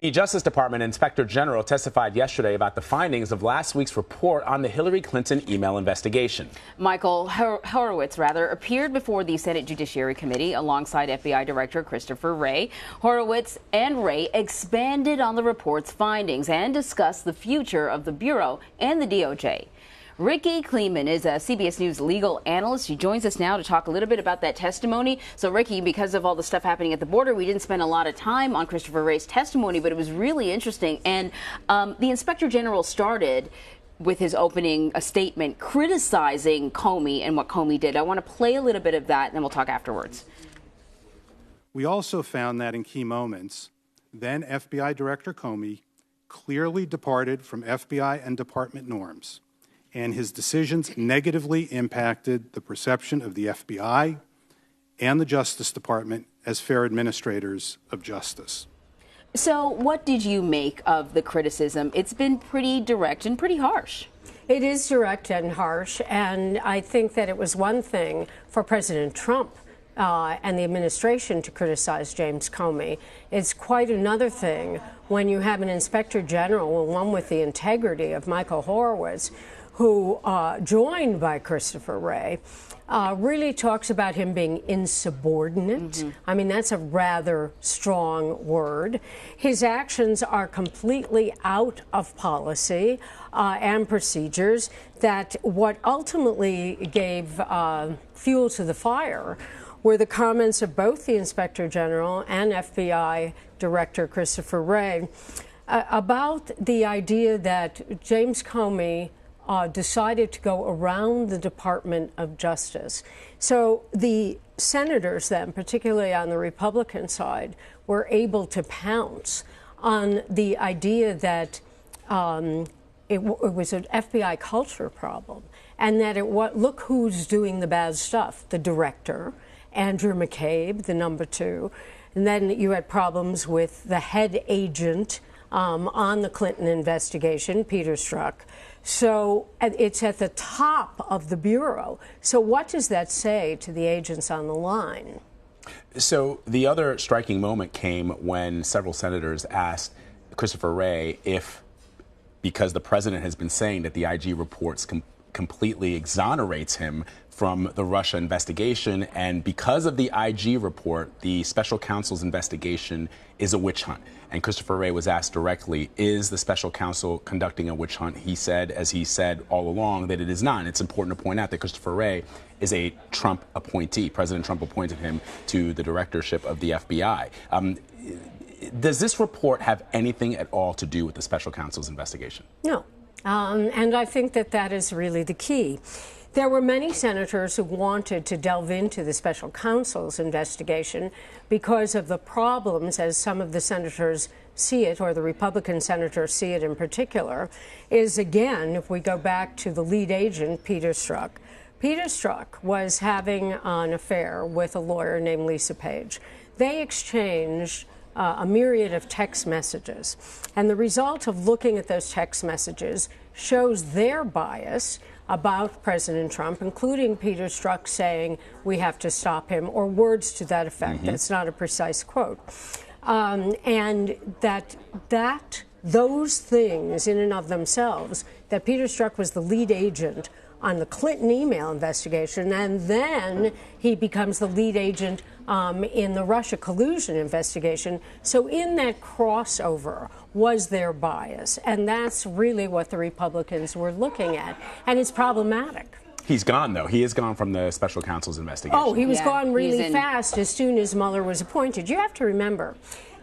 The Justice Department Inspector General testified yesterday about the findings of last week's report on the Hillary Clinton email investigation. Michael Horowitz, appeared before the Senate Judiciary Committee alongside FBI Director Christopher Wray. Horowitz and Wray expanded on the report's findings and discussed the future of the Bureau and the DOJ. Ricky Kleeman is a CBS News legal analyst. He joins us now to talk a little bit about that testimony. So, Ricky, because of all the stuff happening at the border, we didn't spend a lot of time on Christopher Wray's testimony, but it was really interesting. And the Inspector General started with his opening statement criticizing Comey and what Comey did. I want to play a little bit of that, and then we'll talk afterwards. We also found that in key moments, then FBI Director Comey clearly departed from FBI and department norms, and his decisions negatively impacted the perception of the FBI and the Justice Department as fair administrators of justice. So what did you make of the criticism? It's been pretty direct and pretty harsh. It is direct and harsh, and I think that it was one thing for President Trump and the administration to criticize James Comey. It's quite another thing when you have an Inspector General, one with the integrity of Michael Horowitz, who, joined by Christopher Wray, really talks about him being insubordinate. I mean, that's a rather strong word. His actions are completely out of policy and procedures. That what ultimately gave fuel to the fire were the comments of both the Inspector General and FBI Director Christopher Wray about the idea that James Comey decided to go around the Department of Justice. So the senators then, particularly on the Republican side, were able to pounce on the idea that it was an FBI culture problem, and that look who's doing the bad stuff, the director, Andrew McCabe, the number 2, and then you had problems with the head agent on the Clinton investigation, Peter Strzok. So it's at the top of the Bureau. So what does that say to the agents on the line? So the other striking moment came when several senators asked Christopher Wray if, because the president has been saying that the IG reports completely exonerates him from the Russia investigation, and because of the IG report, the special counsel's investigation is a witch hunt. And Christopher Wray was asked directly, is the special counsel conducting a witch hunt? He said, as he said all along, that it is not. And it's important to point out that Christopher Wray is a Trump appointee. President Trump appointed him to the directorship of the FBI. Does this report have anything at all to do with the special counsel's investigation? No. And I think that that is really the key. There were many senators who wanted to delve into the special counsel's investigation because of the problems, as some of the senators see it, or the Republican senators see it in particular, is, again, if we go back to the lead agent, Peter Strzok. Peter Strzok was having an affair with a lawyer named Lisa Page. They exchanged a myriad of text messages. And the result of looking at those text messages shows their bias about President Trump, including Peter Strzok saying we have to stop him, or words to that effect. That's not a precise quote. And those things in and of themselves, that Peter Strzok was the lead agent on the Clinton email investigation, and then he becomes the lead agent in the Russia collusion investigation. So in that crossover was their bias, and that's really what the Republicans were looking at, and it's problematic. He's gone, though. He is gone from the special counsel's investigation. Oh, he was gone really fast as soon as Mueller was appointed. You have to remember,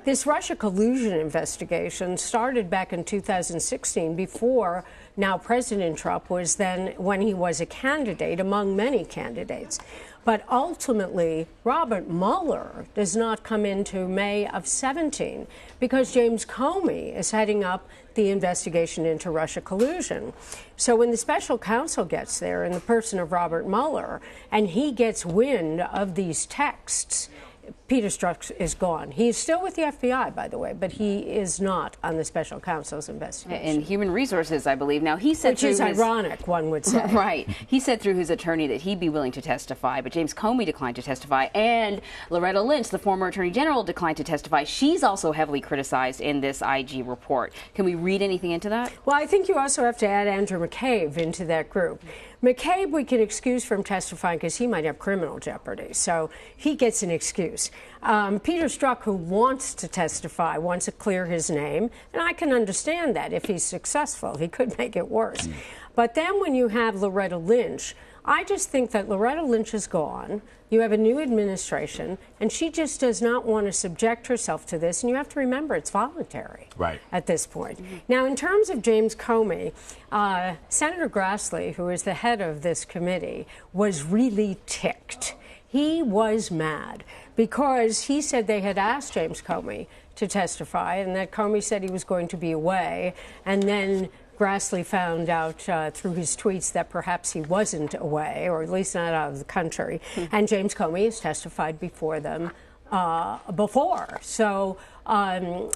this Russia collusion investigation started back in 2016, before now President Trump was then, when he was a candidate among many candidates. But ultimately, Robert Mueller does not come into May of 17 because James Comey is heading up the investigation into Russia collusion. So when the special counsel gets there in the person of Robert Mueller, and he gets wind of these texts, Peter Strzok is gone. He is still with the FBI, by the way, but he is not on the special counsel's investigation. In Human Resources, I believe. Now, he said Which is ironic, one would say. Right. He said through his attorney that he'd be willing to testify, but James Comey declined to testify, and Loretta Lynch, the former Attorney General, declined to testify. She's also heavily criticized in this IG report. Can we read anything into that? Well, I think you also have to add Andrew McCabe into that group. McCabe we can excuse from testifying because he might have criminal jeopardy, so he gets an excuse. Peter Strzok, who wants to testify, wants to clear his name, and I can understand that if he's successful. He could make it worse. But then when you have Loretta Lynch, I just think that Loretta Lynch is gone. You have a new administration, and she just does not want to subject herself to this. And you have to remember, it's voluntary at this point. Now, in terms of James Comey, Senator Grassley, who is the head of this committee, was really ticked. He was mad because he said they had asked James Comey to testify, and that Comey said he was going to be away, and then Grassley found out through his tweets that perhaps he wasn't away, or at least not out of the country. And James Comey has testified before them before. So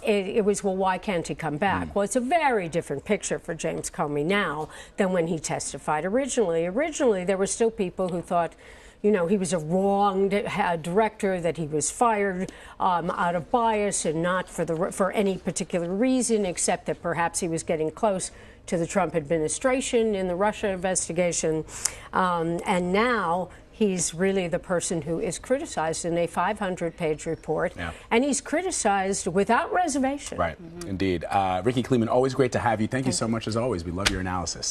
it was, well, why can't he come back? Well, it's a very different picture for James Comey now than when he testified originally. Originally, there were still people who thought, you know, he was a wrong director, that he was fired out of bias and not for any particular reason, except that perhaps he was getting close to the Trump administration in the Russia investigation. And now he's really the person who is criticized in a 500-page report, and he's criticized without reservation. Right, indeed. Ricky Kleeman, always great to have you. Thank you so much, as always. We love your analysis.